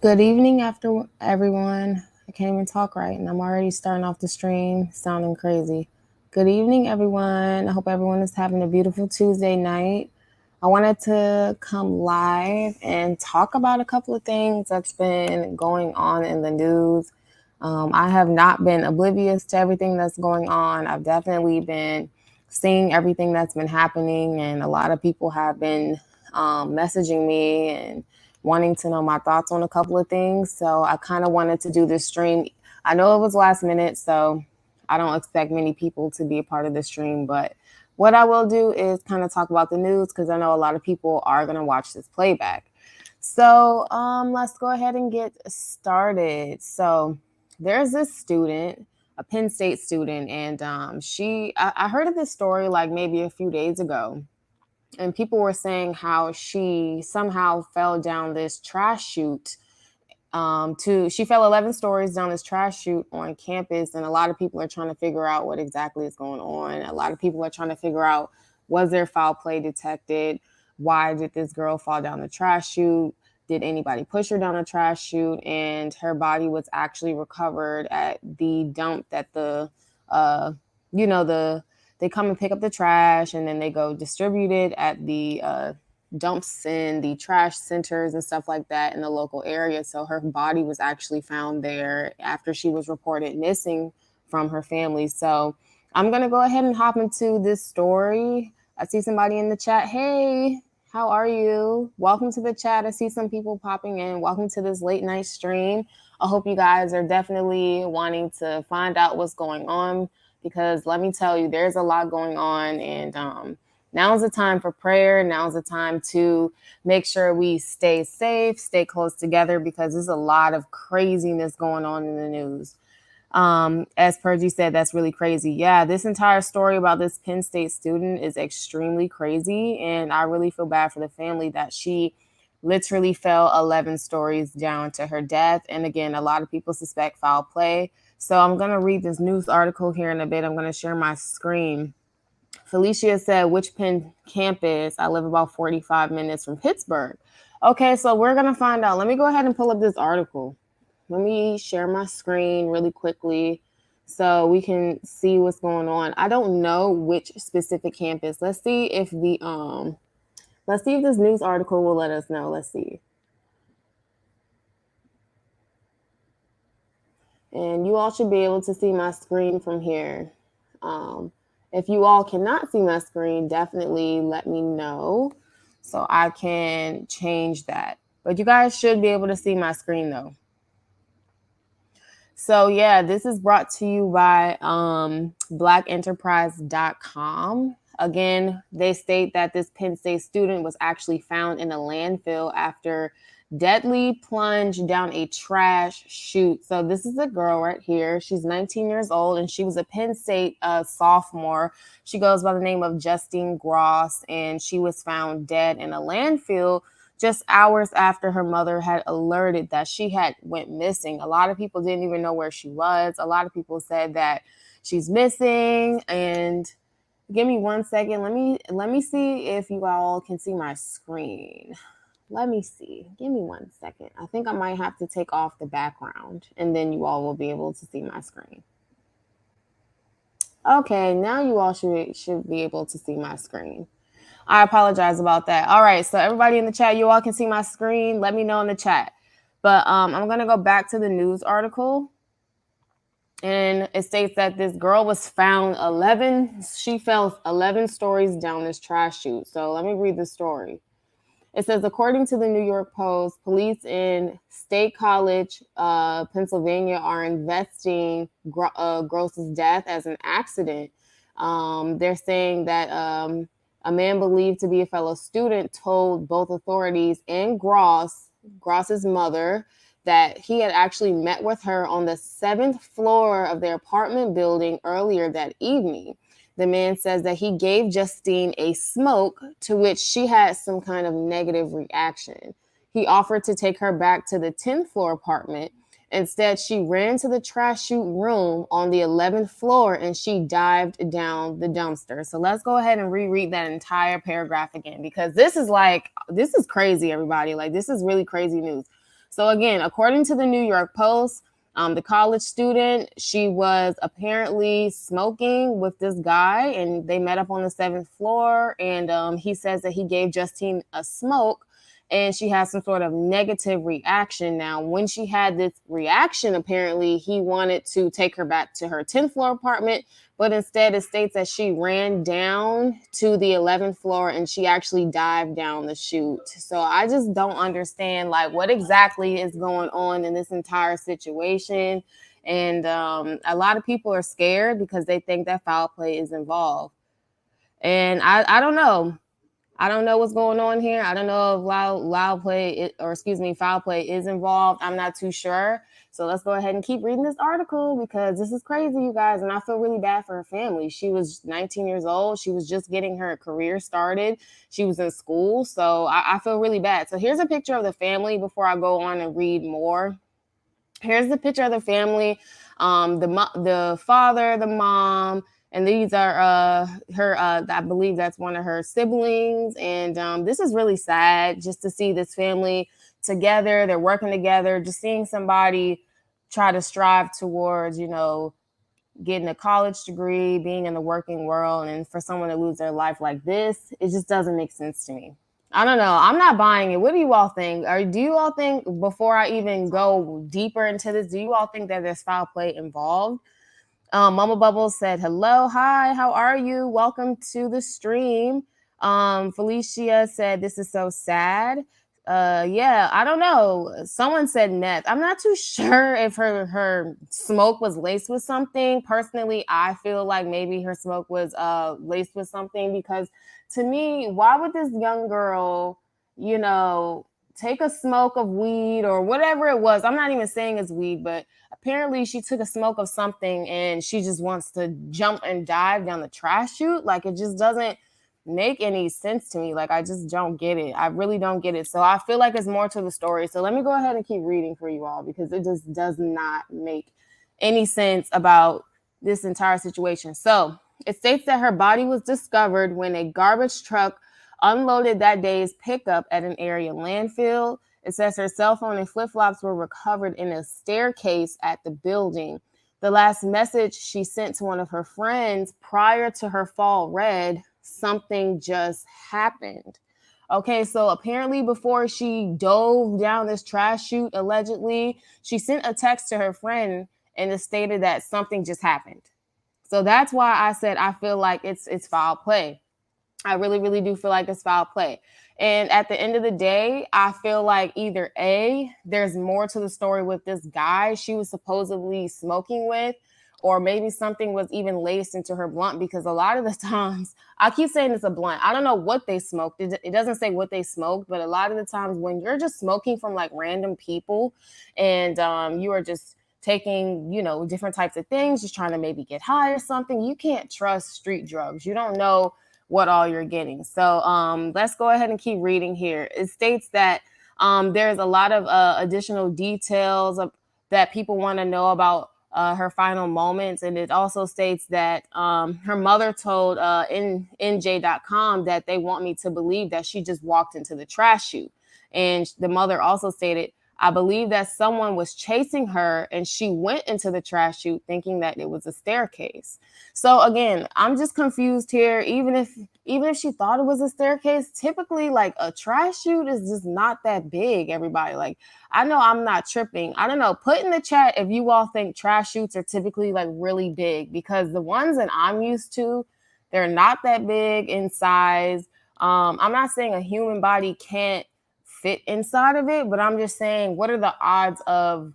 Good evening, after everyone. I can't even talk right, and I'm already starting off the stream sounding crazy. Good evening, everyone. I hope everyone is having a beautiful Tuesday night. I wanted to come live and talk about a couple of things that's been going on in the news. I have not been oblivious to everything that's going on. I've definitely been seeing everything that's been happening, and a lot of people have been messaging me and wanting to know my thoughts on a couple of things. So I kind of wanted to do this stream. I know it was last minute, so I don't expect many people to be a part of the stream, but what I will do is kind of talk about the news because I know a lot of people are going to watch this playback. So let's go ahead and get started. So there's this student, a Penn State student, and I heard of this story like maybe a few days ago, and people were saying how she somehow fell down this trash chute. She fell 11 stories down this trash chute on campus, and a lot of people are trying to figure out what exactly is going on. A lot of people are trying to figure out, was there foul play detected? Why did this girl fall down the trash chute? Did anybody push her down the trash chute? And her body was actually recovered at the dump that you know, they come and pick up the trash and then they go distribute it at the dumps in the trash centers and stuff like that in the local area. So her body was actually found there after she was reported missing from her family. So I'm going to go ahead and hop into this story. I see somebody in the chat. Hey, how are you? Welcome to the chat. I see some people popping in. Welcome to this late night stream. I hope you guys are definitely wanting to find out what's going on, because let me tell you, there's a lot going on, and now is the time for prayer. Now is the time to make sure we stay safe, stay close together, because there's a lot of craziness going on in the news. As Pergy said, that's really crazy. Yeah, this entire story about this Penn State student is extremely crazy, and I really feel bad for the family that she literally fell 11 stories down to her death. And again, a lot of people suspect foul play. So I'm going to read this news article here in a bit. I'm going to share my screen. Felicia said, which Penn campus? I live about 45 minutes from Pittsburgh. Okay, so we're going to find out. Let me go ahead and pull up this article. Let me share my screen really quickly so we can see what's going on. I don't know which specific campus. Let's see if this news article will let us know. Let's see. And you all should be able to see my screen from here. If you all cannot see my screen, definitely let me know so I can change that. But you guys should be able to see my screen though. So yeah, this is brought to you by blackenterprise.com. Again, they state that this Penn State student was actually found in a landfill after deadly plunge down a trash chute. So this is a girl right here. She's 19 years old, and she was a Penn State sophomore. She goes by the name of Justine Gross, and she was found dead in a landfill just hours after her mother had alerted that she had went missing. A lot of people didn't even know where she was. A lot of people said that she's missing. And give me 1 second. Let me see if you all can see my screen. Let me see. Give me 1 second. I think I might have to take off the background, and then you all will be able to see my screen. Okay, now you all should be able to see my screen. I apologize about that. All right, so everybody in the chat, you all can see my screen. Let me know in the chat. But I'm going to go back to the news article. And it states that this girl was found she fell 11 stories down this trash chute. So let me read the story. It says, according to the New York Post, police in State College, Pennsylvania, are investigating Gross's death as an accident. They're saying that a man believed to be a fellow student told both authorities and Gross's mother that he had actually met with her on the 7th floor of their apartment building earlier that evening. The man says that he gave Justine a smoke, to which she had some kind of negative reaction. He offered to take her back to the 10th floor apartment. Instead, she ran to the trash chute room on the 11th floor and she dived down the dumpster. So let's go ahead and reread that entire paragraph again, because this is crazy, everybody. Like, this is really crazy news. So again, according to the New York Post, the college student, she was apparently smoking with this guy, and they met up on the 7th floor. And he says that he gave Justine a smoke, and she had some sort of negative reaction. Now, when she had this reaction, apparently he wanted to take her back to her 10th floor apartment, but instead it states that she ran down to the 11th floor and she actually dived down the chute. So I just don't understand like what exactly is going on in this entire situation. And a lot of people are scared because they think that foul play is involved. And I don't know. I don't know what's going on here. I don't know if foul play is involved. I'm not too sure. So let's go ahead and keep reading this article because this is crazy, you guys. And I feel really bad for her family. She was 19 years old. She was just getting her career started. She was in school. So I feel really bad. So here's a picture of the family before I go on and read more. Here's the picture of the family. The father, the mom, and these are her. I believe that's one of her siblings. And this is really sad just to see this family together. They're working together. Just seeing somebody try to strive towards, getting a college degree, being in the working world, and for someone to lose their life like this, it just doesn't make sense to me. I don't know. I'm not buying it. What do you all think? Or do you all think, before I even go deeper into this, do you all think that there's foul play involved? Mama Bubbles said, hello, hi, how are you? Welcome to the stream. Felicia said, this is so sad. Yeah, I don't know. Someone said meth. I'm not too sure if her smoke was laced with something. Personally, I feel like maybe her smoke was laced with something, because to me, why would this young girl, take a smoke of weed or whatever it was? I'm not even saying it's weed, but apparently she took a smoke of something and she just wants to jump and dive down the trash chute. Like, it just doesn't make any sense to me. Like, I just don't get it. I really don't get it. So I feel like it's more to the story. So let me go ahead and keep reading for you all, because it just does not make any sense about this entire situation. So it states that her body was discovered when a garbage truck unloaded that day's pickup at an area landfill. It says her cell phone and flip-flops were recovered in a staircase at the building. The last message she sent to one of her friends prior to her fall read, "Something just happened." Okay, so apparently before she dove down this trash chute, allegedly, she sent a text to her friend and it stated that something just happened. So that's why I said I feel like it's foul play. I really, really do feel like it's foul play. And at the end of the day, I feel like either A, there's more to the story with this guy she was supposedly smoking with, or maybe something was even laced into her blunt, because a lot of the times, I keep saying it's a blunt. I don't know what they smoked. It doesn't say what they smoked, but a lot of the times when you're just smoking from like random people and you are just taking, different types of things, just trying to maybe get high or something, you can't trust street drugs. You don't know what all you're getting. So let's go ahead and keep reading here. It states that there's a lot of additional details that people want to know about her final moments. And it also states that her mother told NJ.com that they want me to believe that she just walked into the trash chute. And the mother also stated, "I believe that someone was chasing her and she went into the trash chute thinking that it was a staircase." So again, I'm just confused here. Even if she thought it was a staircase, typically like a trash chute is just not that big, everybody. Like, I know I'm not tripping. I don't know. Put in the chat if you all think trash chutes are typically like really big, because the ones that I'm used to, they're not that big in size. I'm not saying a human body can't fit inside of it, but I'm just saying, what are the odds of,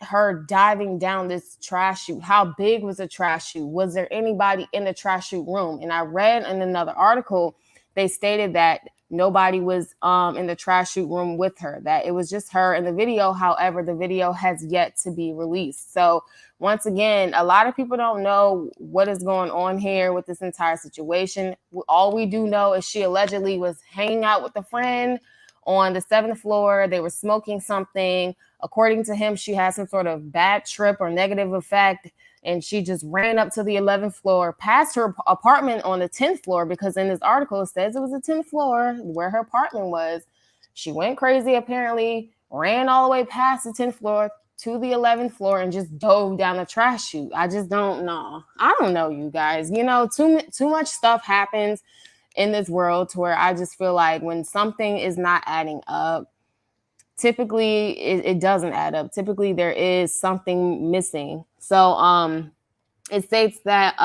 her diving down this trash chute? How big was the trash chute? Was there anybody in the trash chute room? And I read in another article, they stated that nobody was in the trash chute room with her, that it was just her in the video. However, the video has yet to be released. So once again, a lot of people don't know what is going on here with this entire situation. All we do know is she allegedly was hanging out with a friend on the 7th floor. They were smoking something. According to him, she had some sort of bad trip or negative effect, and she just ran up to the 11th floor, past her apartment on the 10th floor, because in this article it says it was the 10th floor where her apartment was. She went crazy, apparently, ran all the way past the 10th floor to the 11th floor and just dove down the trash chute. I just don't know. I don't know, you guys. Too much stuff happens in this world to where I just feel like when something is not adding up, typically it doesn't add up. Typically there is something missing. So it states that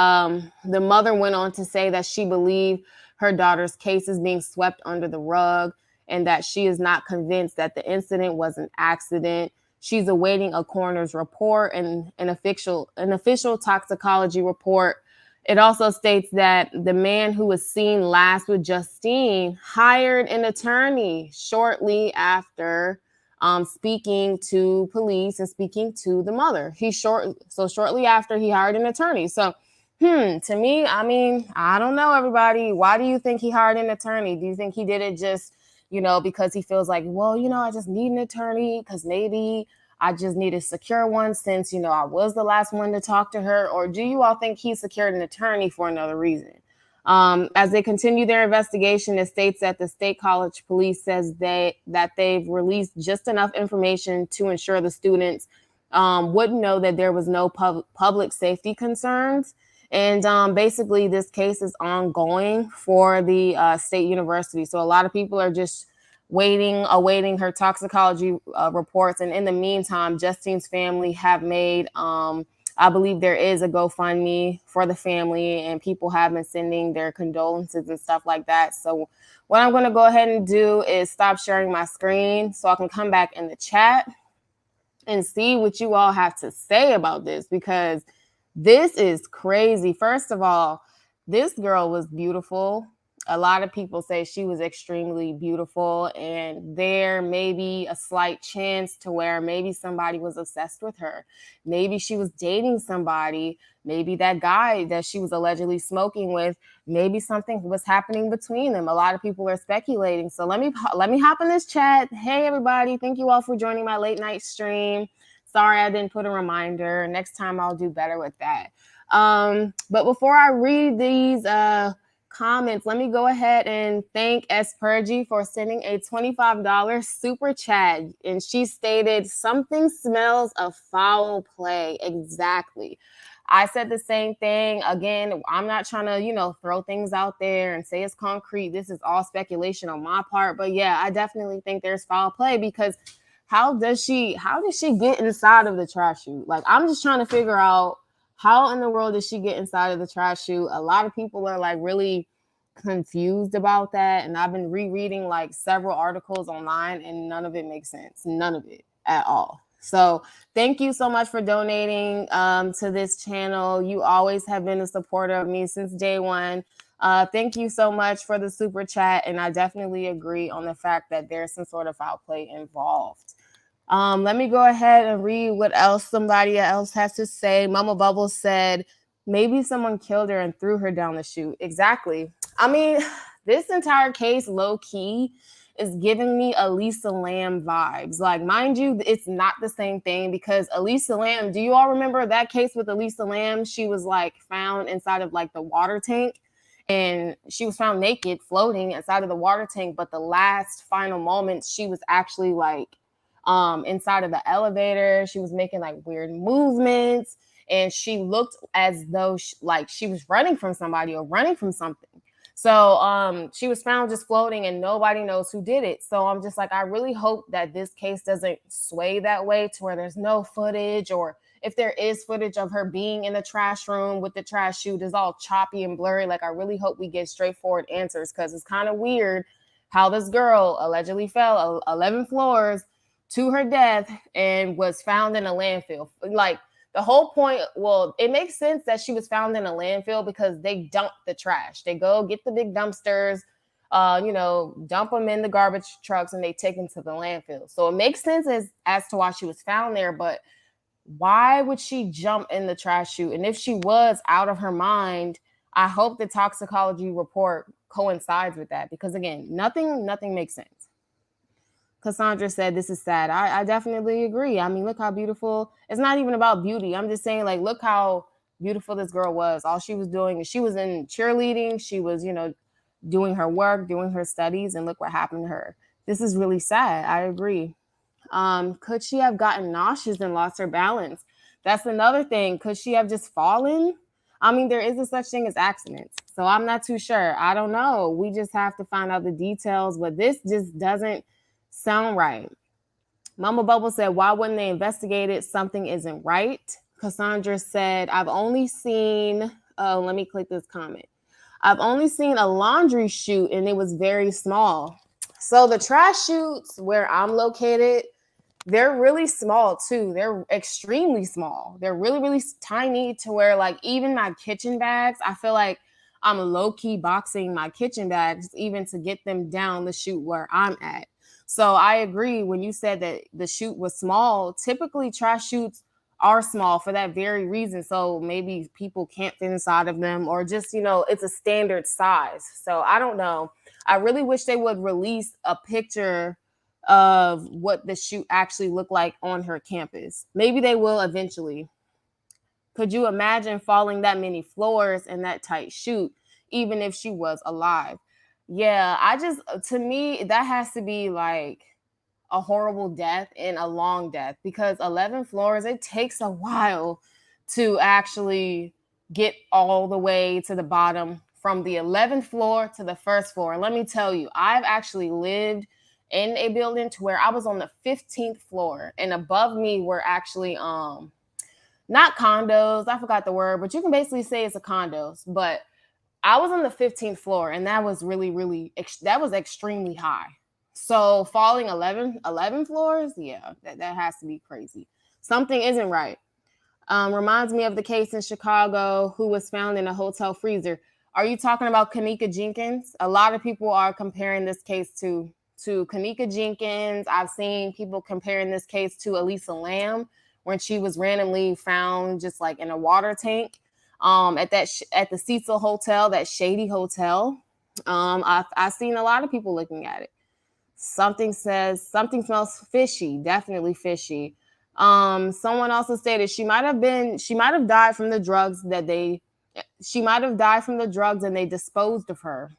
the mother went on to say that she believed her daughter's case is being swept under the rug and that she is not convinced that the incident was an accident. She's awaiting a coroner's report and an official toxicology report. It also states that the man who was seen last with Justine hired an attorney shortly after speaking to police and speaking to the mother. Shortly after he hired an attorney. So, to me, I mean, I don't know, everybody. Why do you think he hired an attorney? Do you think he did it just, because he feels like, well, I just need an attorney because maybe I just need to secure one since, I was the last one to talk to her? Or do you all think he secured an attorney for another reason? As they continue their investigation, it states that the State College Police says that they've released just enough information to ensure the students wouldn't know that there was no public safety concerns. And basically, this case is ongoing for the state university. So a lot of people are just awaiting her toxicology reports. And in the meantime, Justine's family have made I believe there is a GoFundMe for the family, and people have been sending their condolences and stuff like that. So what I'm going to go ahead and do is stop sharing my screen so I can come back in the chat and see what you all have to say about this, because this is crazy. First of all, this girl was beautiful. A lot of people say she was extremely beautiful, and there may be a slight chance to where maybe somebody was obsessed with her. Maybe she was dating somebody. Maybe that guy that she was allegedly smoking with, maybe something was happening between them. A lot of people are speculating. So let me hop in this chat. Hey, everybody. Thank you all for joining my late night stream. Sorry, I didn't put a reminder. Next time I'll do better with that. But before I read these comments, let me go ahead and thank Espergy for sending a $25 super chat. And she stated, something smells of foul play. Exactly. I said the same thing. Again, I'm not trying to, throw things out there and say it's concrete. This is all speculation on my part. But yeah, I definitely think there's foul play, because how did she get inside of the trash chute? Like, I'm just trying to figure out, how in the world did she get inside of the trash chute? A lot of people are like really confused about that. And I've been rereading like several articles online, and none of it makes sense. None of it at all. So thank you so much for donating to this channel. You always have been a supporter of me since day one. Thank you so much for the super chat. And I definitely agree on the fact that there's some sort of foul play involved. Let me go ahead and read what else somebody else has to say. Mama Bubbles said, maybe someone killed her and threw her down the chute. Exactly. I mean, this entire case, low key, is giving me Elisa Lam vibes. Like, mind you, it's not the same thing, because Elisa Lam, do you all remember that case with Elisa Lam? She was like found inside of like the water tank, and she was found naked floating inside of the water tank. But the last final moments, she was actually like inside of the elevator. She was making like weird movements, and she looked as though she was running from somebody or running from something. So she was found just floating, and nobody knows who did it. So I'm just like, I really hope that this case doesn't sway that way to where there's no footage, or if there is footage of her being in the trash room with the trash chute, is all choppy and blurry. Like, I really hope we get straightforward answers, because it's kind of weird how this girl allegedly fell 11 floors to her death and was found in a landfill. Like, the whole point, well, it makes sense that she was found in a landfill because they dump the trash. They go get the big dumpsters, dump them in the garbage trucks, and they take them to the landfill. So it makes sense as to why she was found there, but why would she jump in the trash chute? And if she was out of her mind, I hope the toxicology report coincides with that, because again, nothing makes sense. Cassandra said, this is sad. I definitely agree. I mean, look how beautiful. It's not even about beauty. I'm just saying, like, look how beautiful this girl was. All she was doing is she was in cheerleading. She was, doing her work, doing her studies, and look what happened to her. This is really sad. I agree. Could she have gotten nauseous and lost her balance? That's another thing. Could she have just fallen? I mean, there is a such thing as accidents. So I'm not too sure. I don't know. We just have to find out the details, but this just doesn't sound right. Mama Bubble said, why wouldn't they investigate it? Something isn't right. Cassandra said, I've only seen, oh, let me click this comment. I've only seen a laundry chute and it was very small. So the trash chutes where I'm located, they're really small too. They're extremely small. They're really, really tiny to where like even my kitchen bags, I feel like I'm low-key boxing my kitchen bags even to get them down the chute where I'm at. So I agree when you said that the chute was small. Typically trash chutes are small for that very reason. So maybe people can't fit inside of them or just, it's a standard size. So I don't know. I really wish they would release a picture of what the chute actually looked like on her campus. Maybe they will eventually. Could you imagine falling that many floors in that tight chute, even if she was alive? Yeah, to me, that has to be like a horrible death and a long death because 11 floors, it takes a while to actually get all the way to the bottom from the 11th floor to the first floor. And let me tell you, I've actually lived in a building to where I was on the 15th floor and above me were actually not condos, I forgot the word, but you can basically say it's a condos, but I was on the 15th floor and that was really that was extremely high. So falling 11 floors, yeah, that has to be crazy. Something isn't right. Reminds me of the case in Chicago who was found in a hotel freezer. Are you talking about Kanika Jenkins? A lot of people are comparing this case to Kanika Jenkins. I've seen people comparing this case to Elisa Lam when she was randomly found just like in a water tank at the Cecil Hotel, that shady hotel. I've seen a lot of people looking at it. Something smells fishy, definitely fishy. Someone also stated she might have died from the drugs and they disposed of her.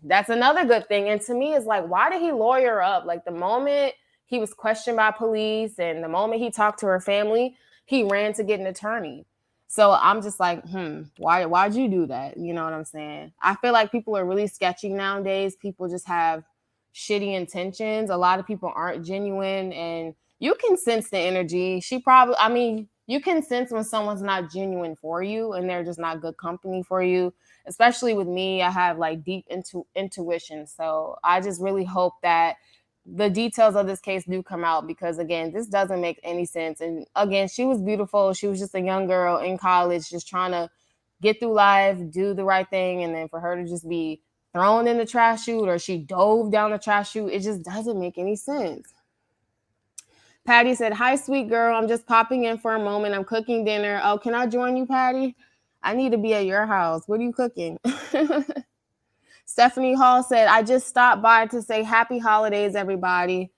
That's another good thing. And to me, it's like, why did he lawyer up? Like the moment he was questioned by police and the moment he talked to her family, he ran to get an attorney. So I'm just like, why'd you do that? You know what I'm saying? I feel like people are really sketchy nowadays. People just have shitty intentions. A lot of people aren't genuine and you can sense the energy. You can sense when someone's not genuine for you and they're just not good company for you. Especially with me, I have like deep intuition. So I just really hope that the details of this case do come out because again, this doesn't make any sense. And again, she was beautiful. She was just a young girl in college, just trying to get through life, do the right thing. And then for her to just be thrown in the trash chute or she dove down the trash chute, it just doesn't make any sense. Patty said, hi, sweet girl. I'm just popping in for a moment. I'm cooking dinner. Oh, can I join you, Patty? I need to be at your house. What are you cooking? Stephanie Hall said, I just stopped by to say happy holidays, everybody.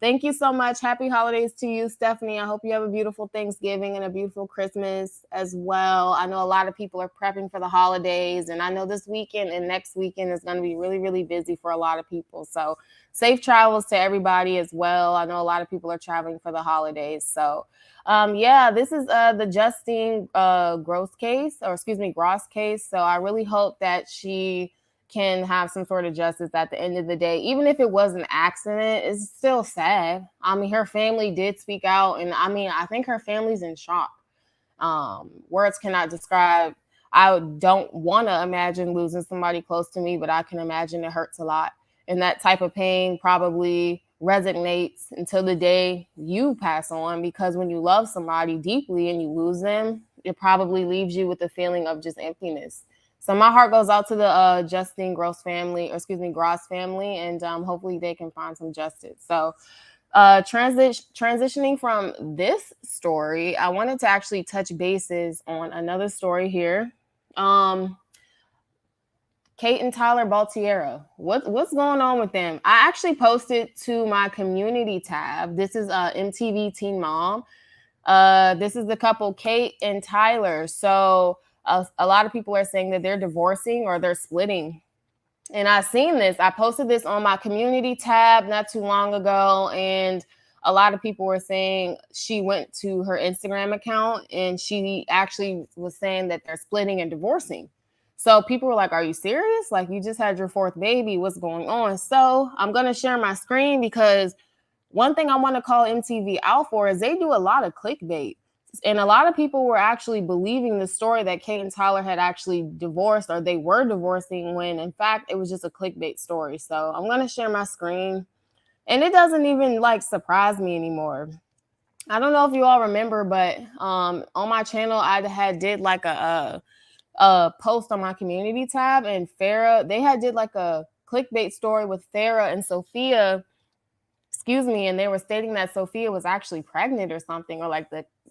Thank you so much. Happy holidays to you, Stephanie. I hope you have a beautiful Thanksgiving and a beautiful Christmas as well. I know a lot of people are prepping for the holidays, and I know this weekend and next weekend is going to be really, really busy for a lot of people. So safe travels to everybody as well. I know a lot of people are traveling for the holidays. So this is the Justine Gross case. So I really hope that she can have some sort of justice at the end of the day. Even if it was an accident, it's still sad. I mean, her family did speak out, and I think her family's in shock. Words cannot describe. I don't want to imagine losing somebody close to me, but I can imagine it hurts a lot. And that type of pain probably resonates until the day you pass on, because when you love somebody deeply and you lose them, it probably leaves you with a feeling of just emptiness. So my heart goes out to the Justine Gross family, Gross family, and hopefully they can find some justice. So transitioning from this story, I wanted to actually touch bases on another story here. Kate and Tyler Baltiero. What's going on with them? I actually posted to my community tab. This is MTV Teen Mom. This is the couple, Kate and Tyler. So a lot of people are saying that they're divorcing or they're splitting. And I've seen this. I posted this on my community tab not too long ago. And a lot of people were saying she went to her Instagram account and she actually was saying that they're splitting and divorcing. So people were like, are you serious? Like, you just had your fourth baby. What's going on? So I'm going to share my screen because one thing I want to call MTV out for is they do a lot of clickbait. And a lot of people were actually believing the story that Kate and Tyler had actually divorced or they were divorcing when in fact it was just a clickbait story. So I'm going to share my screen. And it doesn't even like surprise me anymore. I don't know if you all remember, but on my channel, I had did like a post on my community tab, and Farrah, they had did like a clickbait story with Farrah and Sophia, excuse me, and they were stating that Sophia was actually pregnant or something, or like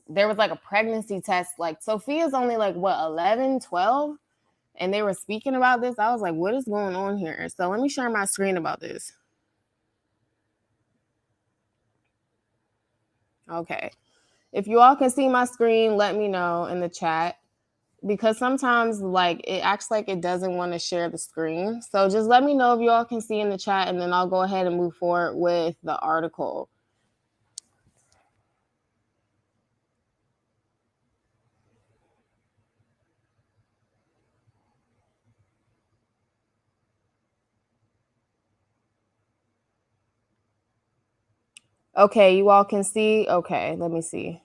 there was like a pregnancy test. Like Sophia's only like what, 11, 12? And they were speaking about this. I was like, what is going on here? So let me share my screen about this. Okay. If you all can see my screen, let me know in the chat, because sometimes like it acts like it doesn't want to share the screen. So just let me know if you all can see in the chat, and then I'll go ahead and move forward with the article. Okay, you all can see. Okay, let me see.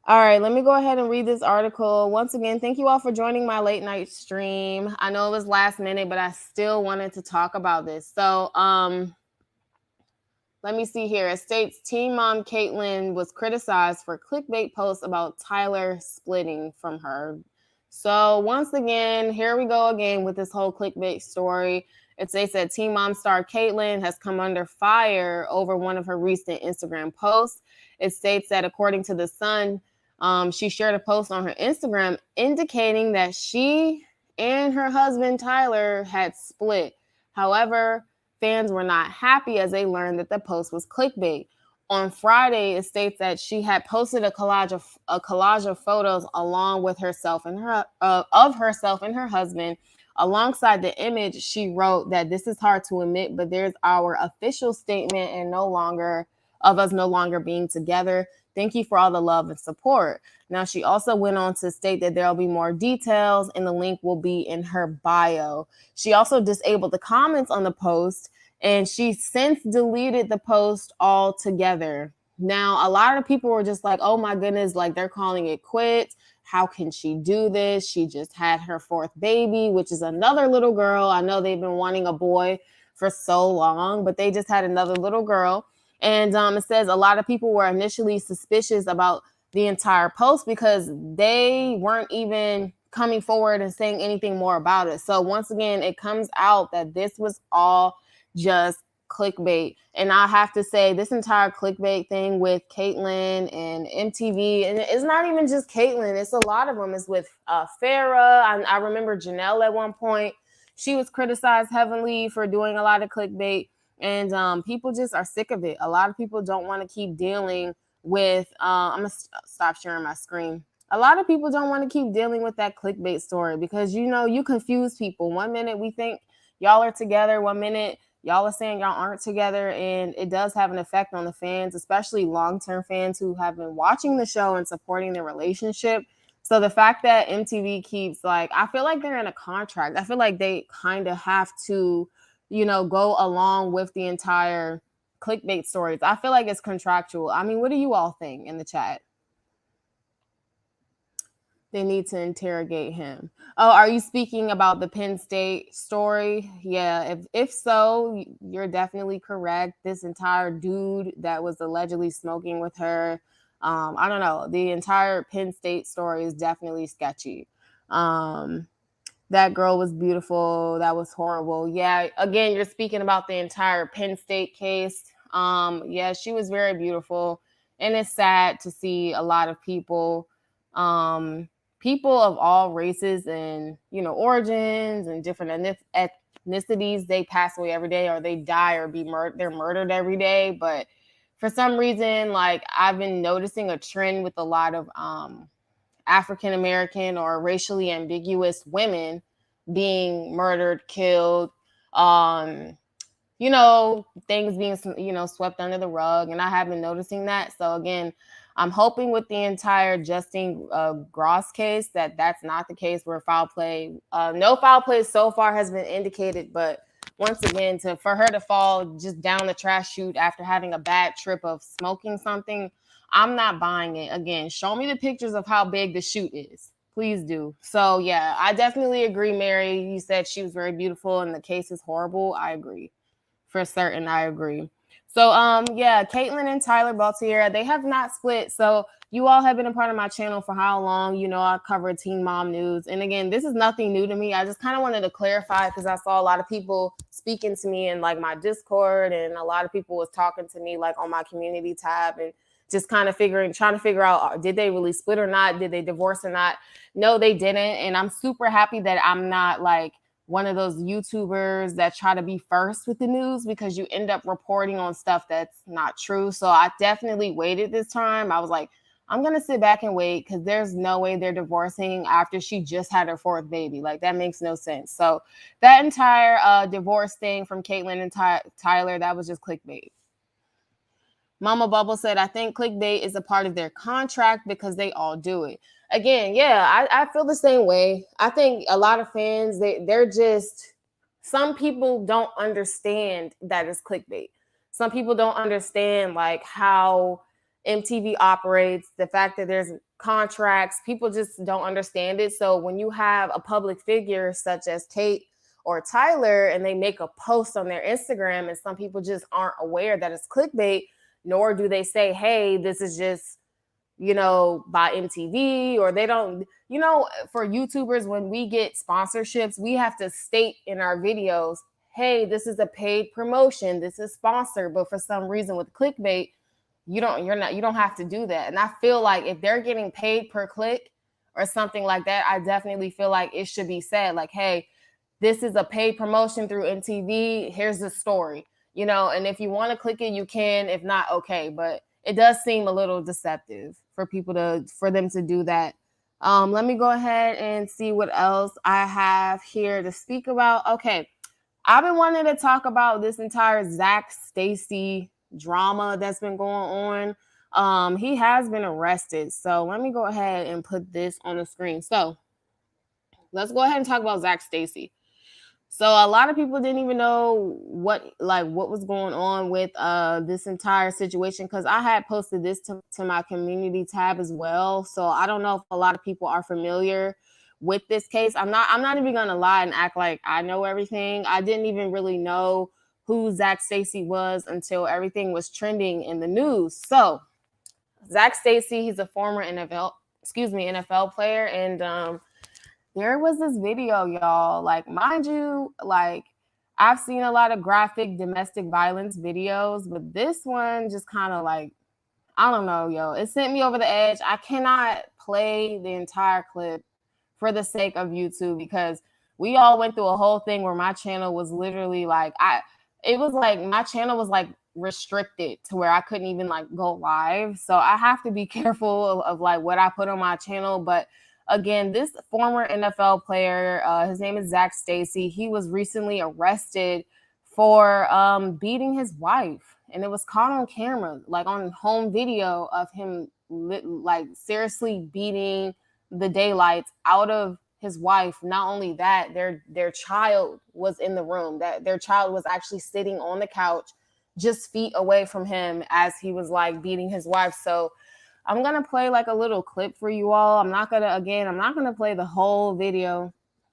All right, let me go ahead and read this article. Once again, thank you all for joining my late night stream. I know it was last minute, but I still wanted to talk about this. So, let me see here. It states teen mom Caitlyn was criticized for clickbait posts about Tyler splitting from her. So once again, here we go again with this whole clickbait story. It states that teen mom star Caitlyn has come under fire over one of her recent Instagram posts. It states that according to The Sun, she shared a post on her Instagram indicating that she and her husband Tyler had split. However, fans were not happy as they learned that the post was clickbait. On Friday, it states that she had posted a collage of photos along with herself and her of herself and her husband. Alongside the image, she wrote that this is hard to admit, but there's our official statement and no longer of us no longer being together. Thank you for all the love and support. Now, she also went on to state that there'll be more details and the link will be in her bio. She also disabled the comments on the post, and she since deleted the post altogether. Now, a lot of people were just like, oh my goodness, like they're calling it quits. How can she do this? She just had her fourth baby, which is another little girl. I know they've been wanting a boy for so long, but they just had another little girl. And it says a lot of people were initially suspicious about the entire post because they weren't even coming forward and saying anything more about it. So once again, it comes out that this was all just clickbait. And I have to say, this entire clickbait thing with Caitlyn and MTV, and it's not even just Caitlyn, it's a lot of them. It's with Farrah. I remember Janelle at one point. She was criticized heavily for doing a lot of clickbait. And people just are sick of it. A lot of people don't want to keep dealing with, I'm going to stop sharing my screen. A lot of people don't want to keep dealing with that clickbait story because, you know, you confuse people. One minute we think y'all are together. One minute y'all are saying y'all aren't together. And it does have an effect on the fans, especially long-term fans who have been watching the show and supporting the relationship. So the fact that MTV keeps like, I feel like they're in a contract. I feel like they kind of have to, you know, go along with the entire clickbait stories. I feel like it's contractual. I mean, what do you all think in the chat? They need to interrogate him. Oh, are you speaking about the Penn State story? Yeah, if so, you're definitely correct. This entire dude that was allegedly smoking with her, I don't know. The entire Penn State story is definitely sketchy. That girl was beautiful. That was horrible. Yeah, again, you're speaking about the entire Penn State case. Yeah, she was very beautiful. And it's sad to see a lot of people, people of all races and, you know, origins and different ethnicities, they pass away every day or they die or they're murdered every day. But for some reason, like I've been noticing a trend with a lot of African American or racially ambiguous women being murdered, killed. things being, swept under the rug. And I have been noticing that. So again, I'm hoping with the entire Justine Gross case that that's not the case where foul play, no foul play so far has been indicated. But once again, for her to fall just down the trash chute after having a bad trip of smoking something, I'm not buying it. Again, show me the pictures of how big the chute is. Please do. So yeah, I definitely agree, Mary. You said she was very beautiful and the case is horrible. I agree. For certain, I agree. So yeah, Caitlin and Tyler Baltier, they have not split. So you all have been a part of my channel for how long? I cover teen mom news. And again, this is nothing new to me. I just kind of wanted to clarify because I saw a lot of people speaking to me in like my Discord, and a lot of people was talking to me like on my community tab, and just kind of trying to figure out, did they really split or not? Did they divorce or not? No, they didn't. And I'm super happy that I'm not like one of those YouTubers that try to be first with the news, because you end up reporting on stuff that's not true. So I definitely waited this time. I was like, I'm going to sit back and wait, because there's no way they're divorcing after she just had her fourth baby. Like, that makes no sense. So that entire divorce thing from Caitlin and Tyler, that was just clickbait. Mama Bubble said, I think clickbait is a part of their contract because they all do it. Again, yeah, I feel the same way. I think a lot of fans, they're just, some people don't understand that it's clickbait. Some people don't understand like how MTV operates, the fact that there's contracts. People just don't understand it. So when you have a public figure such as Kate or Tyler, and they make a post on their Instagram, and some people just aren't aware that it's clickbait, nor do they say, hey, this is just, by MTV, or they don't, for YouTubers, when we get sponsorships, we have to state in our videos, hey, this is a paid promotion, this is sponsored. But for some reason with clickbait, you don't have to do that. And I feel like if they're getting paid per click or something like that, I definitely feel like it should be said like, hey, this is a paid promotion through MTV, here's the story. And if you want to click it, you can. If not, okay. But it does seem a little deceptive for them to do that. Let me go ahead and see what else I have here to speak about. Okay, I've been wanting to talk about this entire Zac Stacy drama that's been going on. He has been arrested. So let me go ahead and put this on the screen. So let's go ahead and talk about Zac Stacy. So a lot of people didn't even know what was going on with this entire situation, because I had posted this to my community tab as well. So I don't know if a lot of people are familiar with this case. I'm not even gonna lie and act like I know everything. I didn't even really know who Zac Stacy was until everything was trending in the news. So Zac Stacy, he's a former NFL player, and there was this video, y'all. Like, mind you, like, I've seen a lot of graphic domestic violence videos, but this one just kind of like, I don't know, yo. It sent me over the edge. I cannot play the entire clip for the sake of YouTube, because we all went through a whole thing where my channel was literally like, my channel was like restricted to where I couldn't even like go live. So I have to be careful of like what I put on my channel. But again, this former NFL player, his name is Zac Stacy. He was recently arrested for beating his wife, and it was caught on camera, like on home video of him like seriously beating the daylights out of his wife. Not only that, their child was in the room. That their child was actually sitting on the couch just feet away from him as he was like beating his wife. So I'm gonna play like a little clip for you all. I'm not gonna play the whole video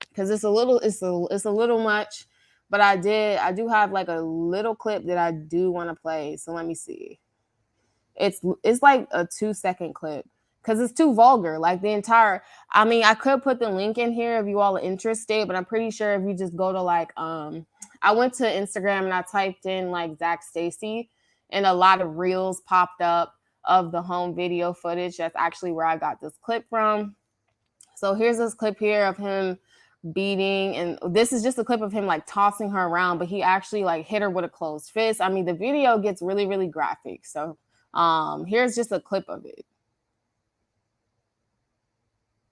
because it's a little much, but I do have like a little clip that I do want to play. So let me see. It's like a 2-second clip because it's too vulgar. Like I could put the link in here if you all are interested, but I'm pretty sure if you just go to like I went to Instagram and I typed in like Zac Stacy, and a lot of reels popped up of the home video footage. That's actually where I got this clip from. So here's this clip here of him beating, and this is just a clip of him like tossing her around, but he actually like hit her with a closed fist. I mean, the video gets really, really graphic. So here's just a clip of it.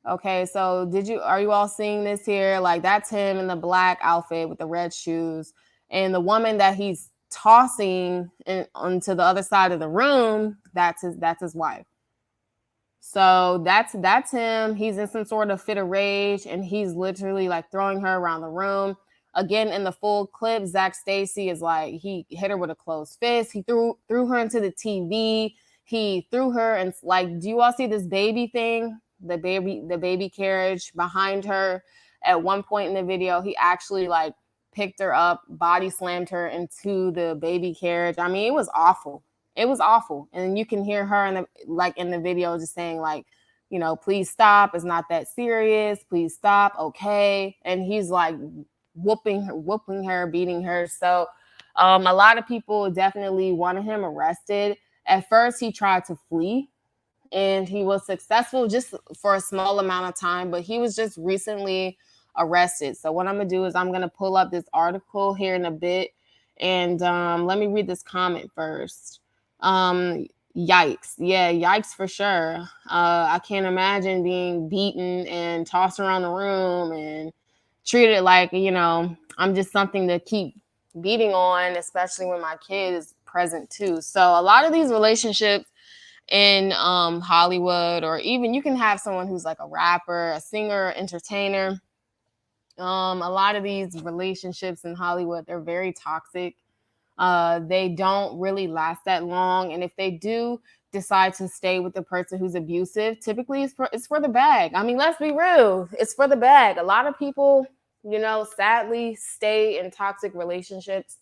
Okay, so are you all seeing this here? Like that's him in the black outfit with the red shoes, and the woman that he's tossing onto the other side of the room, that's his wife. So that's him. He's in some sort of fit of rage, and he's literally like throwing her around the room. Again, in the full clip, Zac Stacy is like he hit her with a closed fist. He threw her into the TV. He threw her and like, do you all see this baby thing? The baby carriage behind her. At one point in the video, he actually like picked her up, body slammed her into the baby carriage. I mean, it was awful. It was awful. And you can hear her in the video just saying like, you know, please stop. It's not that serious. Please stop. Okay. And he's like whooping her, beating her. So a lot of people definitely wanted him arrested. At first, he tried to flee and he was successful just for a small amount of time, but he was just recently arrested. So what I'm going to do is I'm going to pull up this article here in a bit. And let me read this comment first. Yikes. Yeah, yikes for sure. I can't imagine being beaten and tossed around the room and treated like, you know, I'm just something to keep beating on, especially when my kid is present too. So a lot of these relationships in Hollywood, or even you can have someone who's like a rapper, a singer, entertainer. A lot of these relationships in Hollywood, they're very toxic. They don't really last that long. And if they do decide to stay with the person who's abusive, typically it's for the bag. I mean, let's be real. It's for the bag. A lot of people, you know, sadly stay in toxic relationships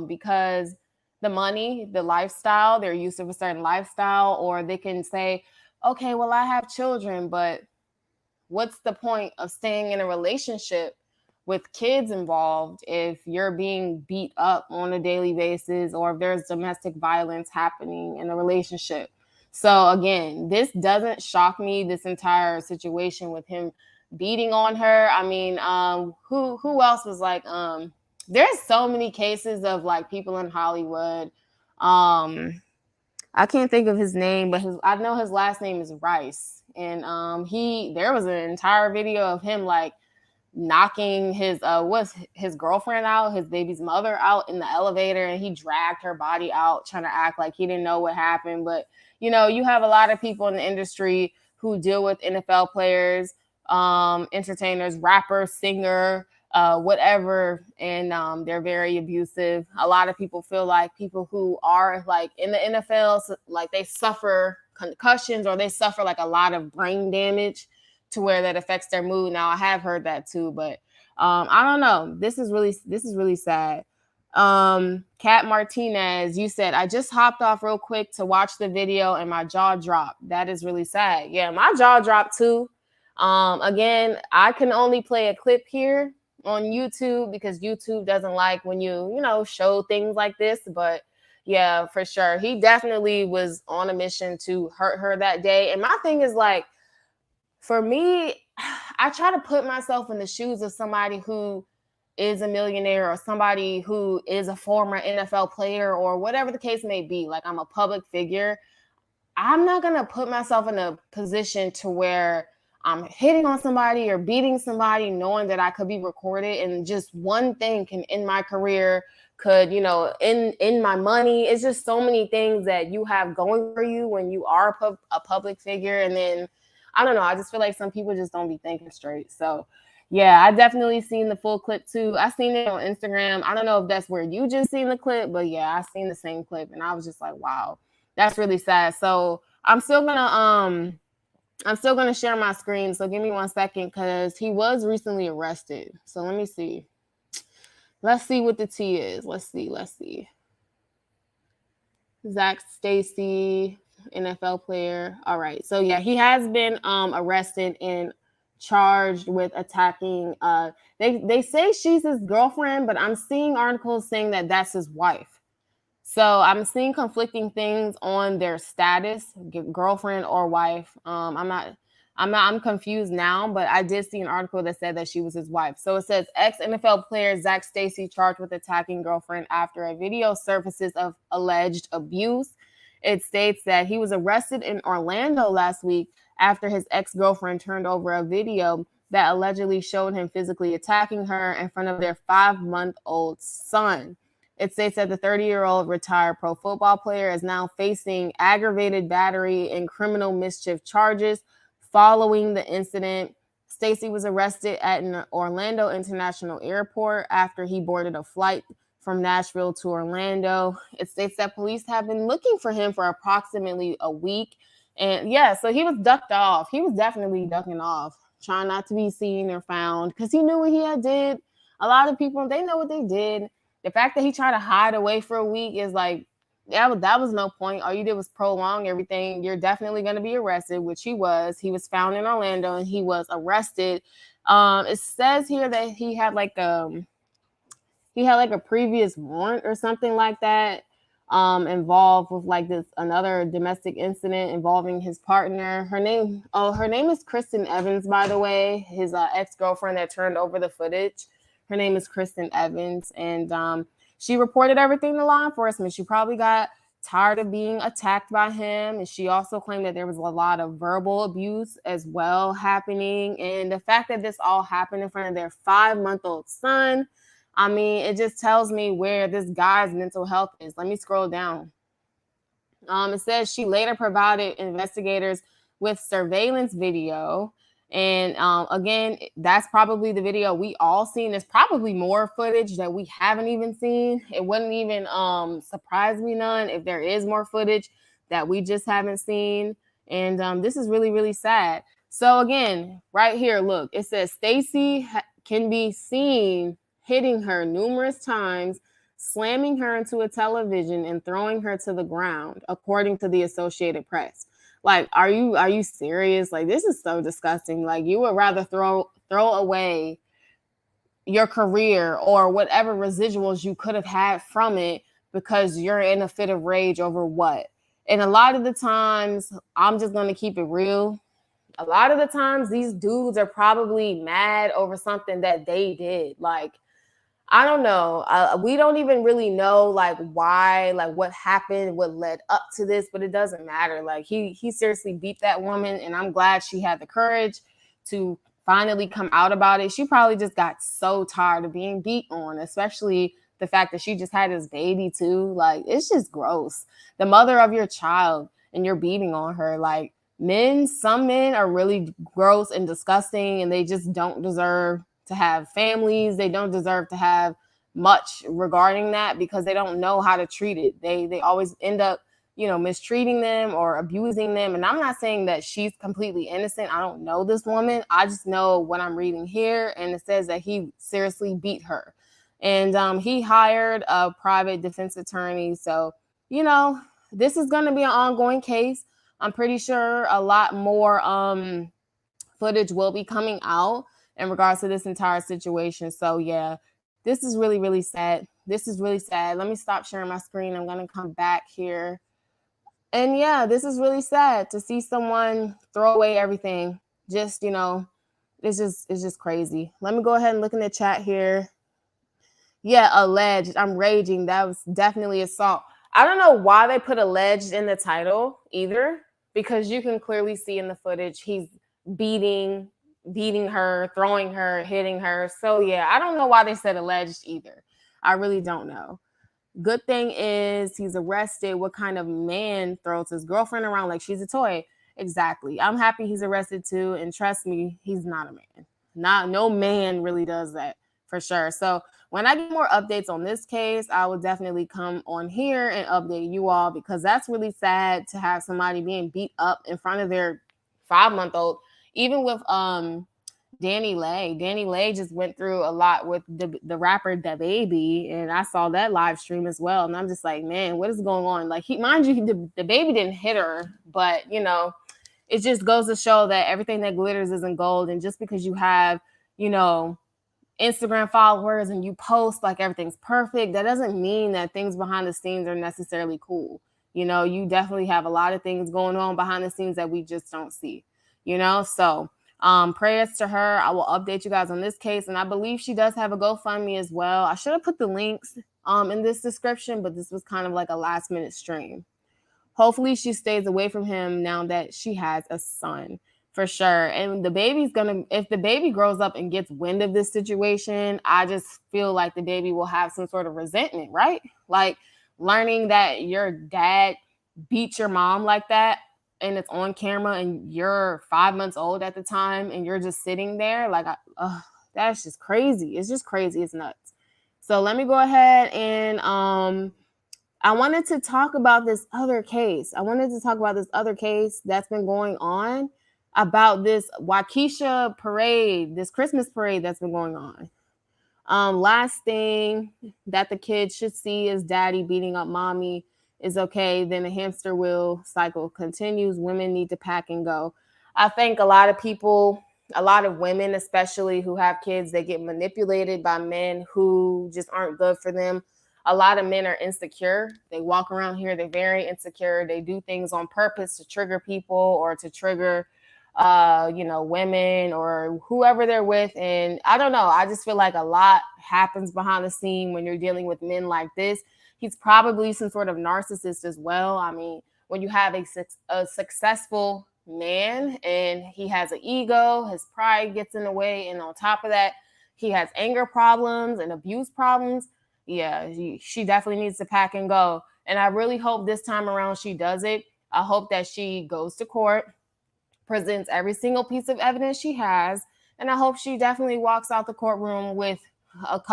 because the money, the lifestyle, they're used to a certain lifestyle, or they can say, okay, well, I have children, but what's the point of staying in a relationship with kids involved if you're being beat up on a daily basis, or if there's domestic violence happening in a relationship? So again, this doesn't shock me, this entire situation with him beating on her. I mean, who else was like, there's so many cases of like people in Hollywood. I can't think of his name, but I know his last name is Rice. And there was an entire video of him like knocking his girlfriend out, his baby's mother out in the elevator, and he dragged her body out, trying to act like he didn't know what happened. But you know, you have a lot of people in the industry who deal with NFL players, entertainers, rapper, singer, whatever, and they're very abusive. A lot of people feel like people who are like in the NFL, like they suffer concussions or they suffer like a lot of brain damage to where that affects their mood. Now I have heard that too, but I don't know. This is really sad. Kat Martinez, you said, I just hopped off real quick to watch the video and my jaw dropped. That is really sad. Yeah, my jaw dropped too. Again, I can only play a clip here on YouTube because YouTube doesn't like when you know, show things like this. But yeah, for sure. He definitely was on a mission to hurt her that day. And my thing is like, for me, I try to put myself in the shoes of somebody who is a millionaire or somebody who is a former NFL player or whatever the case may be. Like, I'm a public figure. I'm not going to put myself in a position to where I'm hitting on somebody or beating somebody knowing that I could be recorded, and just one thing can end my career, could, you know, end my money. It's just so many things that you have going for you when you are a public figure. And then, I don't know, I just feel like some people just don't be thinking straight. So yeah, I definitely seen the full clip too. I seen it on Instagram. I don't know if that's where you just seen the clip, but yeah, I seen the same clip and I was just like, wow, that's really sad. So I'm still gonna share my screen. So give me 1 second, because he was recently arrested. So let me see. Let's see what the T is. Let's see. Zac Stacy, NFL player. All right. So yeah, he has been arrested and charged with attacking. They say she's his girlfriend, but I'm seeing articles saying that that's his wife. So I'm seeing conflicting things on their status, girlfriend or wife. I'm confused now, but I did see an article that said that she was his wife. So it says ex-NFL player Zac Stacy charged with attacking girlfriend after a video surfaces of alleged abuse. It states that he was arrested in Orlando last week after his ex-girlfriend turned over a video that allegedly showed him physically attacking her in front of their 5-month-old son. It states that the 30-year-old retired pro football player is now facing aggravated battery and criminal mischief charges following the incident. Stacy was arrested at an Orlando International Airport after he boarded a flight from Nashville to Orlando. It states that police have been looking for him for approximately a week. And yeah, so he was ducked off. He was definitely ducking off, trying not to be seen or found, because he knew what he had did. A lot of people, they know what they did. The fact that he tried to hide away for a week is like, that was no point. All you did was prolong everything. You're definitely going to be arrested, which he was. He was found in Orlando and he was arrested. It says here that he had like a previous warrant or something like that, involved with like this another domestic incident involving his partner. Her name is Kristen Evans, by the way, his ex-girlfriend that turned over the footage. Her name is Kristen Evans, and she reported everything to law enforcement. She probably got tired of being attacked by him, and she also claimed that there was a lot of verbal abuse as well happening. And the fact that this all happened in front of their 5-month-old son, I mean, it just tells me where this guy's mental health is. Let me scroll down. It says she later provided investigators with surveillance video. And again, that's probably the video we all seen. There's probably more footage that we haven't even seen. It wouldn't even surprise me none if there is more footage that we just haven't seen. And this is really, really sad. So again, right here, look, it says Stacy can be seen hitting her numerous times, slamming her into a television and throwing her to the ground, according to the Associated Press. Like, are you serious? Like, this is so disgusting. Like, you would rather throw away your career or whatever residuals you could have had from it because you're in a fit of rage over what? And a lot of the times, I'm just going to keep it real. A lot of the times, these dudes are probably mad over something that they did. Like, I don't know. We don't even really know like why, like what happened, what led up to this, but it doesn't matter. Like he seriously beat that woman, and I'm glad she had the courage to finally come out about it. She probably just got so tired of being beat on, especially the fact that she just had his baby too. Like, it's just gross. The mother of your child and you're beating on her. Like, some men are really gross and disgusting, and they just don't deserve to have families. They don't deserve to have much regarding that because they don't know how to treat it. They always end up, mistreating them or abusing them. And I'm not saying that she's completely innocent. I don't know this woman. I just know what I'm reading here, and it says that he seriously beat her. And he hired a private defense attorney. So, this is going to be an ongoing case. I'm pretty sure a lot more footage will be coming out in regards to this entire situation. So yeah, this is really, really sad. This is really sad. Let me stop sharing my screen. I'm going to come back here. And yeah, this is really sad to see someone throw away everything. Just, it's just crazy. Let me go ahead and look in the chat here. Yeah, alleged. I'm raging. That was definitely assault. I don't know why they put alleged in the title either, because you can clearly see in the footage he's beating her, throwing her, hitting her. So yeah, I don't know why they said alleged either. I really don't know. Good thing is he's arrested. What kind of man throws his girlfriend around like she's a toy? Exactly. I'm happy he's arrested too. And trust me, he's not a man. No man really does that, for sure. So when I get more updates on this case, I will definitely come on here and update you all, because that's really sad to have somebody being beat up in front of their 5-month-old. Even with Danny Lay just went through a lot with the rapper DaBaby, and I saw that live stream as well. And I'm just like, man, what is going on? Like, mind you, the baby didn't hit her, but it just goes to show that everything that glitters isn't gold. And just because you have, Instagram followers and you post like everything's perfect, that doesn't mean that things behind the scenes are necessarily cool. You definitely have a lot of things going on behind the scenes that we just don't see. So prayers to her. I will update you guys on this case, and I believe she does have a GoFundMe as well. I should have put the links in this description, but this was kind of like a last minute stream. Hopefully she stays away from him now that she has a son, for sure. And the baby's gonna, if the baby grows up and gets wind of this situation, I just feel like the baby will have some sort of resentment, right? Like learning that your dad beat your mom like that and it's on camera and you're 5 months old at the time and you're just sitting there like, that's just crazy. It's just crazy. It's nuts. So let me go ahead and I wanted to talk about this other case. That's been going on about this Waukesha parade, this Christmas parade that's been going on. Last thing that the kids should see is daddy beating up mommy is okay. Then the hamster wheel cycle continues. Women need to pack and go. I think a lot of people, a lot of women, especially who have kids, they get manipulated by men who just aren't good for them. A lot of men are insecure. They walk around here, they're very insecure. They do things on purpose to trigger people or to trigger women or whoever they're with. And I don't know. I just feel like a lot happens behind the scene when you're dealing with men like this. He's probably some sort of narcissist as well. I mean, when you have a successful man and he has an ego, his pride gets in the way. And on top of that, he has anger problems and abuse problems. Yeah, she definitely needs to pack and go. And I really hope this time around she does it. I hope that she goes to court, presents every single piece of evidence she has, and I hope she definitely walks out the courtroom with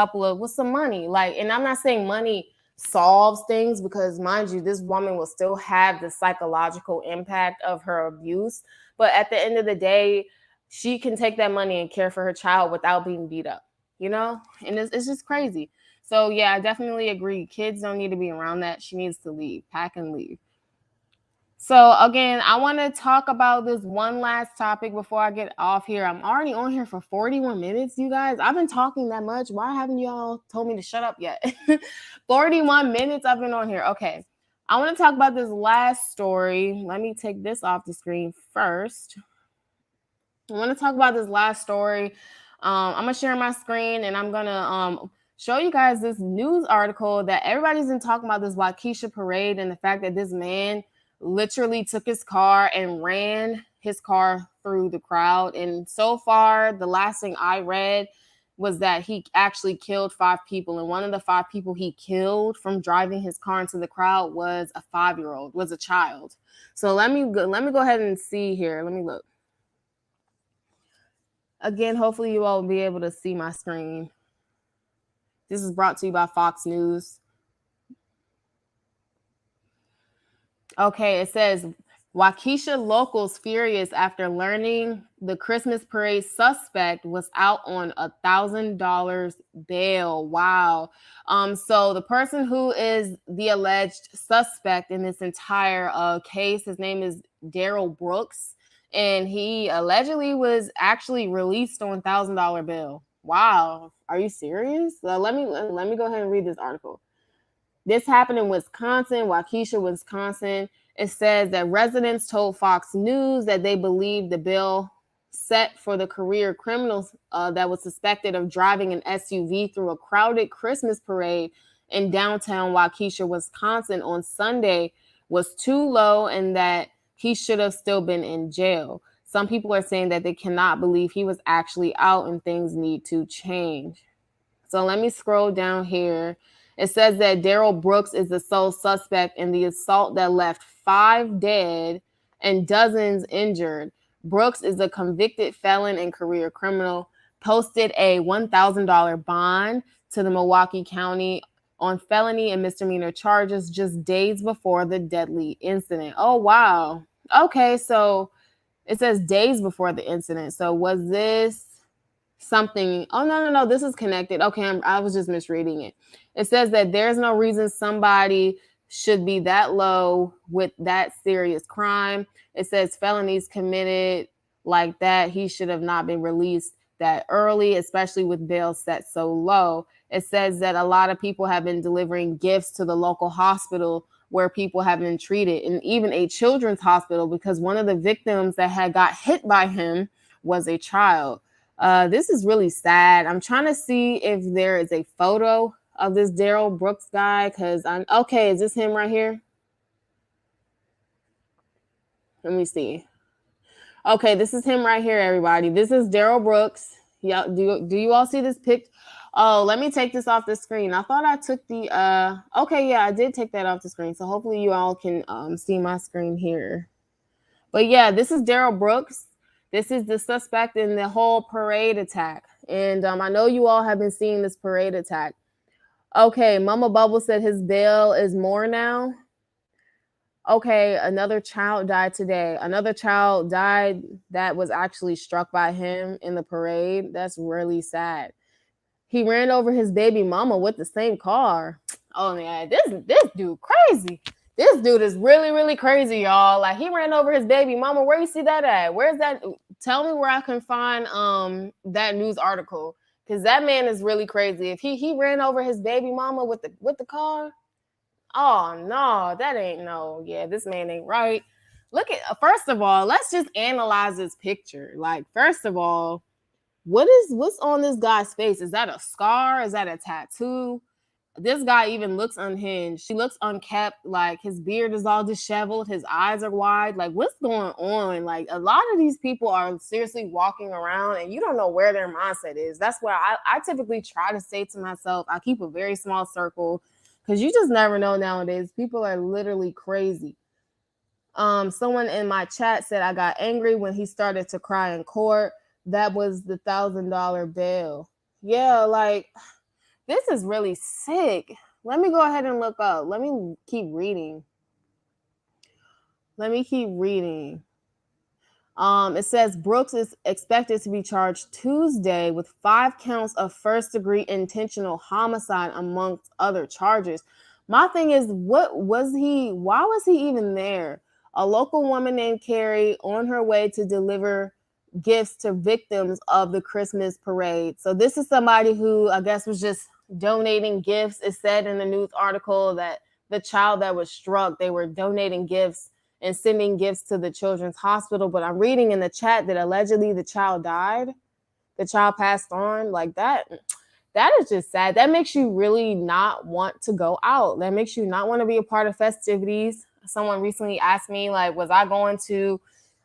with some money. Like, and I'm not saying money solves things, because mind you, this woman will still have the psychological impact of her abuse, but at the end of the day, she can take that money and care for her child without being beat up, and it's just crazy. So yeah, I definitely agree. Kids don't need to be around that. She needs to leave, pack and leave. So again, I want to talk about this one last topic before I get off here. I'm already on here for 41 minutes, you guys. I've been talking that much. Why haven't y'all told me to shut up yet? 41 minutes I've been on here. Okay. I want to talk about this last story. Let me take this off the screen first. I want to talk about this last story. I'm going to share my screen and I'm going to show you guys this news article that everybody's been talking about, this Waukesha parade, and the fact that this man literally took his car and ran his car through the crowd. And so far, the last thing I read was that he actually killed 5 people. And one of the 5 people he killed from driving his car into the crowd was a 5-year-old, was a child. So let me go ahead and see here. Let me look. Again, hopefully you all will be able to see my screen. This is brought to you by Fox News. Okay, it says Waukesha locals furious after learning the Christmas parade suspect was out on $1,000 bail. Wow. So the person who is the alleged suspect in this entire case, his name is Daryl Brooks, and he allegedly was actually released on $1,000 bail. Wow. Are you serious? Let me go ahead and read this article. This happened in Wisconsin, Waukesha, Wisconsin. It says that residents told Fox News that they believed the bill set for the career criminal that was suspected of driving an SUV through a crowded Christmas parade in downtown Waukesha, Wisconsin on Sunday was too low and that he should have still been in jail. Some people are saying that they cannot believe he was actually out and things need to change. So let me scroll down here. It says that Daryl Brooks is the sole suspect in the assault that left 5 dead and dozens injured. Brooks is a convicted felon and career criminal, posted a $1,000 bond to the Milwaukee County on felony and misdemeanor charges just days before the deadly incident. Oh, wow. Okay, so it says days before the incident. So was this something? Oh, no, this is connected. Okay, I was just misreading it. It says that there's no reason somebody should be that low with that serious crime. It says felonies committed like that, he should have not been released that early, especially with bail set so low. It says that a lot of people have been delivering gifts to the local hospital where people have been treated, and even a children's hospital, because one of the victims that had got hit by him was a child. This is really sad. I'm trying to see if there is a photo of this Daryl Brooks guy, because I'm okay. Is this him right here? Let me see. Okay, this is him right here, everybody. This is Daryl Brooks. Yeah, do you all see this pic? Oh, let me take this off the screen. I thought I took the okay, yeah, I did take that off the screen. So hopefully you all can see my screen here. But yeah, this is Daryl Brooks. This is the suspect in the whole parade attack. And I know you all have been seeing this parade attack. Okay, Mama Bubble said his bail is more now. Okay, another child died today. Another child died that was actually struck by him in the parade. That's really sad. He ran over his baby mama with the same car. Oh man, this dude crazy. This dude is really, really crazy, y'all. Like he ran over his baby mama. Where you see that at? Where's that? Tell me where I can find that news article. Cause that man is really crazy. If he ran over his baby mama with the car. Oh no, that ain't no. Yeah, this man ain't right. Look at first of all, let's just analyze this picture. Like, first of all, what's on this guy's face? Is that a scar? Is that a tattoo? This guy even looks unhinged. He looks unkept. Like his beard is all disheveled. His eyes are wide. Like what's going on? Like a lot of these people are seriously walking around and you don't know where their mindset is. That's where I typically try to say to myself, I keep a very small circle because you just never know nowadays. People are literally crazy. Someone in my chat said I got angry when he started to cry in court. That was the $1,000 bail. Yeah, like this is really sick. Let me go ahead and look up. Let me keep reading. It says Brooks is expected to be charged Tuesday with 5 counts of first-degree intentional homicide amongst other charges. My thing is, why was he even there? A local woman named Carrie on her way to deliver gifts to victims of the Christmas parade. So this is somebody who I guess was just donating gifts. It said in the news article that the child that was struck, they were donating gifts and sending gifts to the children's hospital. But I'm reading in the chat that allegedly the child died. The child passed on. Like that is just sad. That makes you really not want to go out. That makes you not want to be a part of festivities. Someone recently asked me, like, was I going to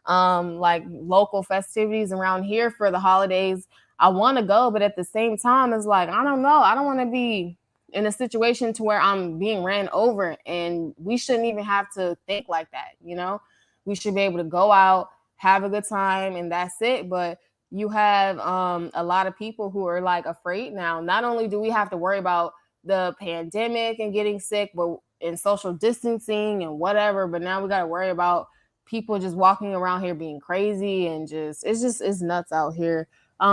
like local festivities around here for the holidays? I want to go, but at the same time, it's like, I don't know. I don't want to be in a situation to where I'm being ran over, and we shouldn't even have to think like that. You know, we should be able to go out, have a good time, and that's it. But you have a lot of people who are like afraid now. Not only do we have to worry about the pandemic and getting sick, but in social distancing and whatever, but now we got to worry about people just walking around here being crazy and it's nuts out here.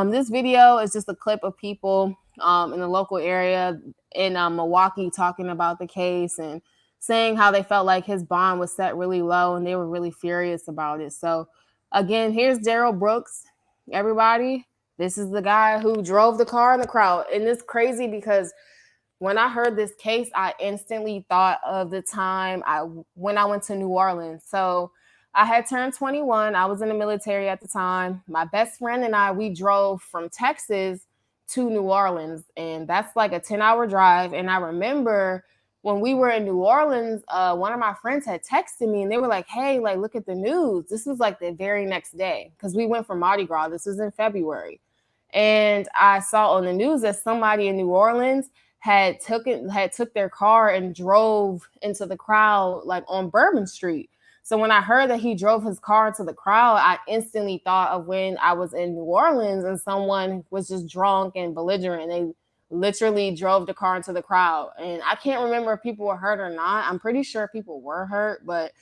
This video is just a clip of people in the local area in Milwaukee talking about the case and saying how they felt like his bond was set really low and they were really furious about it. So again, here's Daryl Brooks. Everybody, this is the guy who drove the car in the crowd. And it's crazy because when I heard this case, I instantly thought of the time when I went to New Orleans. So I had turned 21. I was in the military at the time. My best friend and I, we drove from Texas to New Orleans, and that's like a 10-hour drive. And I remember when we were in New Orleans, one of my friends had texted me and they were like, hey, like, look at the news. This was like the very next day because we went for Mardi Gras. This was in February. And I saw on the news that somebody in New Orleans had took their car and drove into the crowd like on Bourbon Street. So when I heard that he drove his car into the crowd, I instantly thought of when I was in New Orleans and someone was just drunk and belligerent. They literally drove the car into the crowd. And I can't remember if people were hurt or not. I'm pretty sure people were hurt. But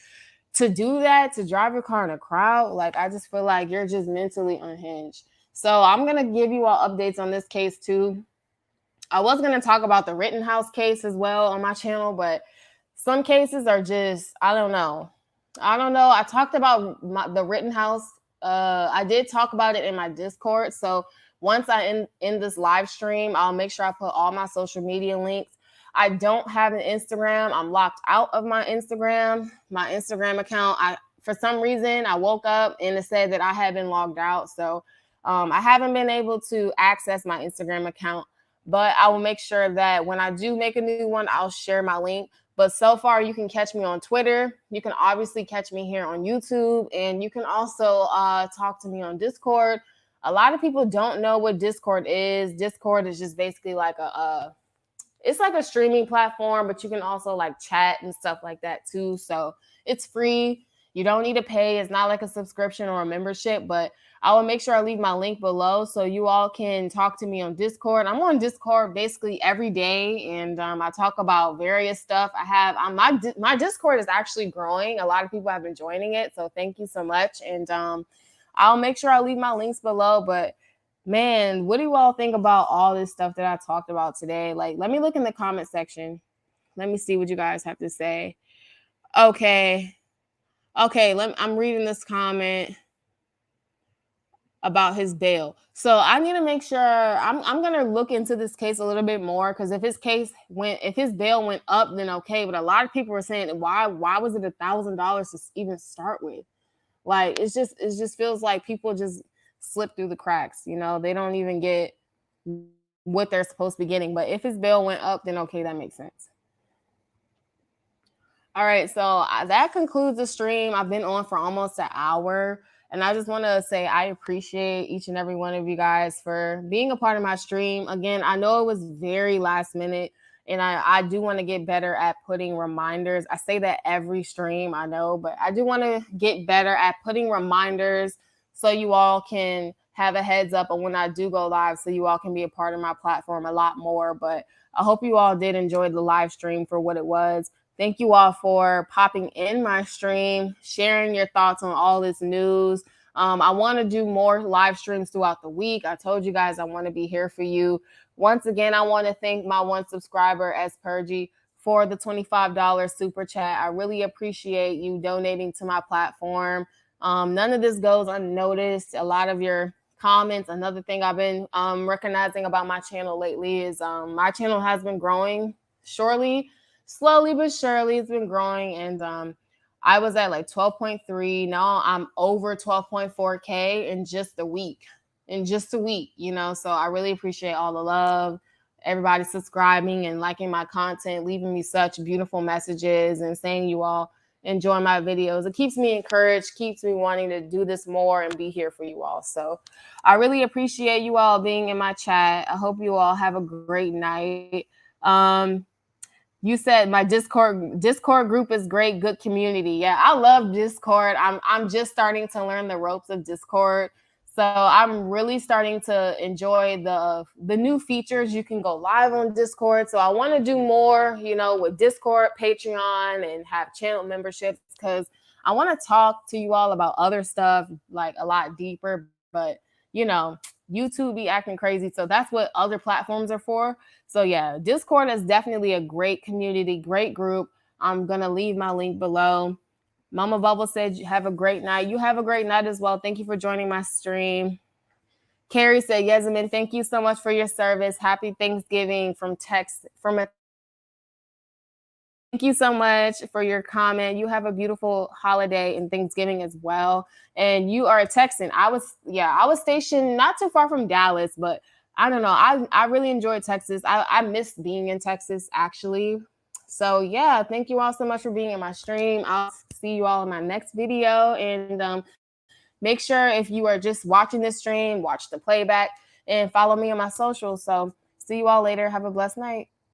to do that, to drive your car in a crowd, like I just feel like you're just mentally unhinged. So I'm going to give you all updates on this case too. I was going to talk about the Rittenhouse case as well on my channel, but some cases are just, I don't know. I talked about the Rittenhouse. I did talk about it in my Discord. So once I end this live stream, I'll make sure I put all my social media links. I don't have an Instagram. I'm locked out of my Instagram. My Instagram account, for some reason, I woke up and it said that I had been logged out. So I haven't been able to access my Instagram account. But I will make sure that when I do make a new one, I'll share my link. But so far, you can catch me on Twitter. You can obviously catch me here on YouTube, and you can also talk to me on Discord. A lot of people don't know what Discord is. Discord is just basically like it's like a streaming platform, but you can also like chat and stuff like that too. So it's free. You don't need to pay. It's not like a subscription or a membership, but I will make sure I leave my link below so you all can talk to me on Discord. I'm on Discord basically every day, and I talk about various stuff. I have my Discord is actually growing. A lot of people have been joining it, so thank you so much. And I'll make sure I leave my links below. But man, what do you all think about all this stuff that I talked about today? Like, let me look in the comment section. Let me see what you guys have to say. Okay. I'm reading this comment about his bail. So I need to make sure I'm gonna look into this case a little bit more, because if his bail went up, then okay. But a lot of people were saying, why was it $1,000 to even start with? Like, it just feels like people just slip through the cracks. They don't even get what they're supposed to be getting. But if his bail went up, then okay, that makes sense. All right, so that concludes the stream. I've been on for almost an hour, and I just want to say I appreciate each and every one of you guys for being a part of my stream. Again, I know it was very last minute, and I do want to get better at putting reminders. I say that every stream, I know, but I do want to get better at putting reminders so you all can have a heads up on when I do go live, so you all can be a part of my platform a lot more. But I hope you all did enjoy the live stream for what it was. Thank you all for popping in my stream, sharing your thoughts on all this news. I want to do more live streams throughout the week. I told you guys I want to be here for you. Once again, I want to thank my one subscriber, S. Purgy, for the $25 super chat. I really appreciate you donating to my platform. None of this goes unnoticed. A lot of your comments. Another thing I've been recognizing about my channel lately is my channel has been growing slowly but surely. It's been growing, and I was at like 12.3. Now I'm over 12.4K in just a week. So I really appreciate all the love, everybody subscribing and liking my content, leaving me such beautiful messages, and saying you all enjoy my videos. It keeps me encouraged, keeps me wanting to do this more and be here for you all. So I really appreciate you all being in my chat. I hope you all have a great night. You said my Discord group is great, good community. Yeah, I love Discord. I'm just starting to learn the ropes of Discord. So I'm really starting to enjoy the new features. You can go live on Discord. So I want to do more, with Discord, Patreon, and have channel memberships, because I want to talk to you all about other stuff like a lot deeper. But YouTube be acting crazy. So that's what other platforms are for. So yeah, Discord is definitely a great community, great group. I'm going to leave my link below. Mama Bubble said, have a great night. You have a great night as well. Thank you for joining my stream. Carrie said, Yasmin, thank you so much for your service. Happy Thanksgiving Thank you so much for your comment. You have a beautiful holiday and Thanksgiving as well. And you are a Texan. I was stationed not too far from Dallas, but I don't know. I really enjoyed Texas. I miss being in Texas, actually. So yeah, thank you all so much for being in my stream. I'll see you all in my next video. And make sure, if you are just watching this stream, watch the playback and follow me on my socials. So see you all later. Have a blessed night.